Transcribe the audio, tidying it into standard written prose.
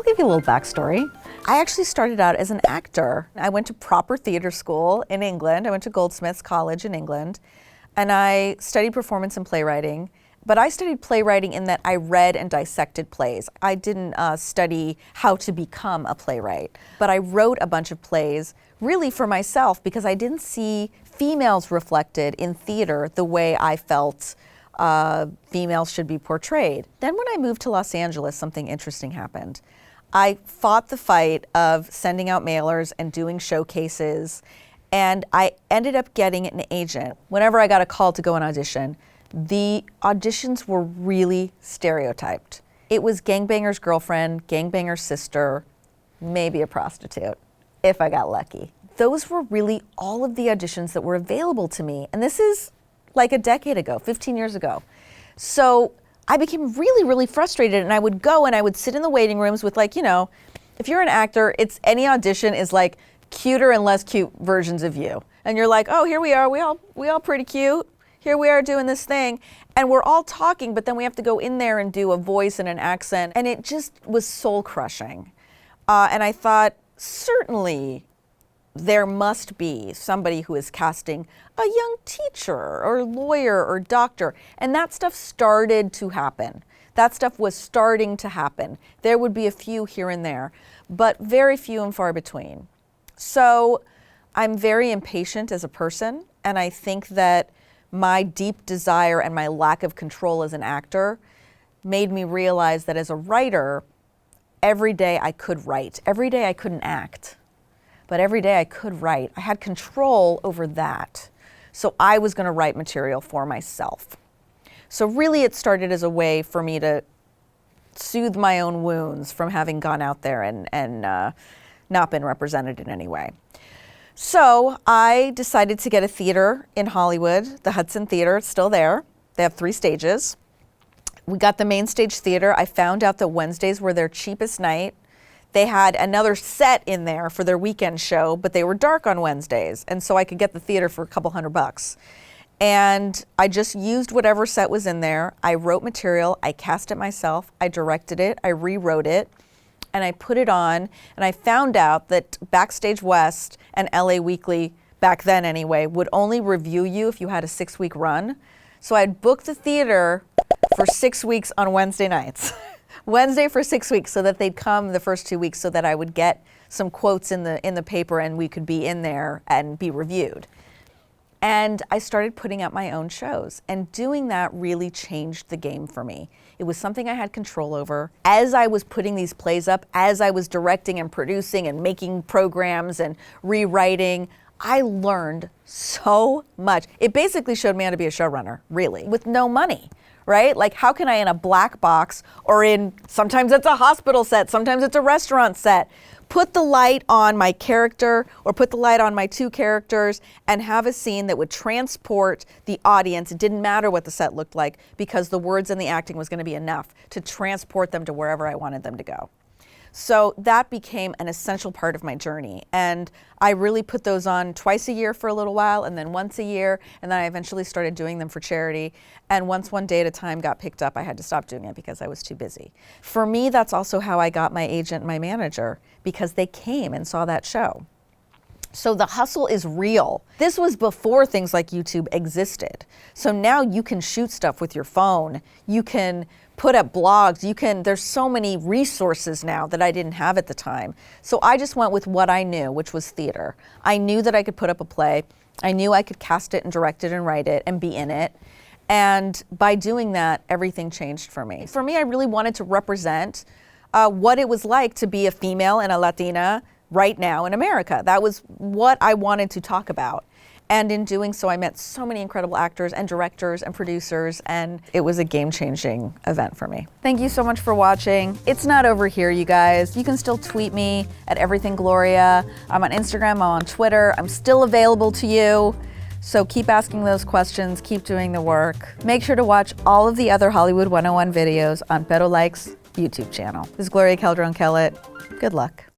I'll give you a little backstory. I actually started out as an actor. I went to proper theater school in England. I went to Goldsmiths College in England, and I studied performance and playwriting. But I studied playwriting in that I read and dissected plays. I didn't study how to become a playwright, but I wrote a bunch of plays really for myself because I didn't see females reflected in theater the way I felt females should be portrayed. Then when I moved to Los Angeles, something interesting happened. I fought the fight of sending out mailers and doing showcases, and I ended up getting an agent. Whenever I got a call to go and audition, the auditions were really stereotyped. It was gangbanger's girlfriend, gangbanger's sister, maybe a prostitute, if I got lucky. Those were really all of the auditions that were available to me. And this is like a decade ago, 15 years ago. So I became really, really frustrated, and I would go and I would sit in the waiting rooms with, like, you know, if you're an actor, it's any audition is like cuter and less cute versions of you. And you're like, oh, here we are, we all pretty cute. Here we are doing this thing, and we're all talking, but then we have to go in there and do a voice and an accent, and it just was soul crushing. And I thought, certainly there must be somebody who is casting a young teacher or lawyer or doctor, and that stuff started to happen. That stuff was starting to happen. There would be a few here and there, but very few and far between. So I'm very impatient as a person, and I think that my deep desire and my lack of control as an actor made me realize that as a writer, every day I could write. Every day I couldn't act, but every day I could write. I had control over that. So I was going to write material for myself. So really it started as a way for me to soothe my own wounds from having gone out there and not been represented in any way. So I decided to get a theater in Hollywood, the Hudson Theater. It's still there. They have 3 stages. We got the main stage theater. I found out that Wednesdays were their cheapest night. They had another set in there for their weekend show, but they were dark on Wednesdays. And so I could get the theater for a couple $100. And I just used whatever set was in there. I wrote material. I cast it myself. I directed it. I rewrote it. And I put it on, and I found out that Backstage West and LA Weekly, back then anyway, would only review you if you had a 6-week run. So I'd book the theater for 6 weeks on Wednesday nights. Wednesday for 6 weeks, so that they'd come the first 2 weeks so that I would get some quotes in the paper and we could be in there and be reviewed. And I started putting out my own shows, and doing that really changed the game for me. It was something I had control over. As I was putting these plays up, as I was directing and producing and making programs and rewriting, I learned so much. It basically showed me how to be a showrunner, really, with no money, right? Like, how can I, in a black box or sometimes it's a hospital set, sometimes it's a restaurant set, put the light on my character or put the light on my 2 characters and have a scene that would transport the audience. It didn't matter what the set looked like because the words and the acting was going to be enough to transport them to wherever I wanted them to go. So that became an essential part of my journey. And I really put those on twice a year for a little while, and then once a year, and then I eventually started doing them for charity. And once one day at a time got picked up, I had to stop doing it because I was too busy. For me, that's also how I got my agent and my manager, because they came and saw that show. So the hustle is real. This was before things like YouTube existed. So now you can shoot stuff with your phone. You can put up blogs. There's so many resources now that I didn't have at the time. So I just went with what I knew, which was theater. I knew that I could put up a play. I knew I could cast it and direct it and write it and be in it. And by doing that, everything changed for me. For me, I really wanted to represent what it was like to be a female and a Latina right now in America. That was what I wanted to talk about. And in doing so, I met so many incredible actors and directors and producers, and it was a game-changing event for me. Thank you so much for watching. It's not over here, you guys. You can still tweet me at EverythingGloria. I'm on Instagram, I'm on Twitter. I'm still available to you. So keep asking those questions, keep doing the work. Make sure to watch all of the other Hollywood 101 videos on Pero Like's YouTube channel. This is Gloria Calderon-Kellett. Good luck.